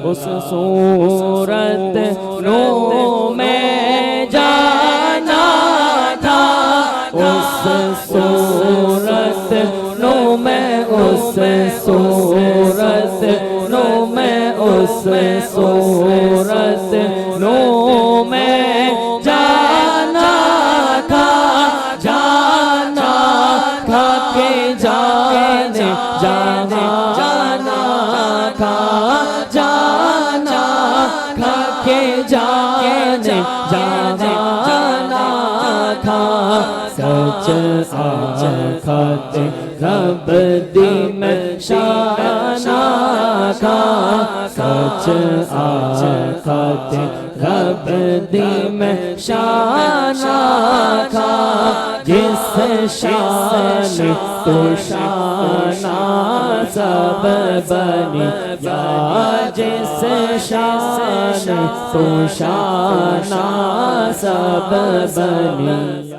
اس صورت نو میں جانا تھا، اس صورت نو میں، اس صورت نو میں، اس صورت نو میں جانا تھا، جانا تھا کہ جانے جانا تھا، جانا تھا کہ جانے جانا تھا، سچ آخت رب دی میں شانا تھا، سچ آخت رب دی میں شانا تھا، جس شان تو شانہ سب بنی، یا جس شان تو شانہ سب بنی۔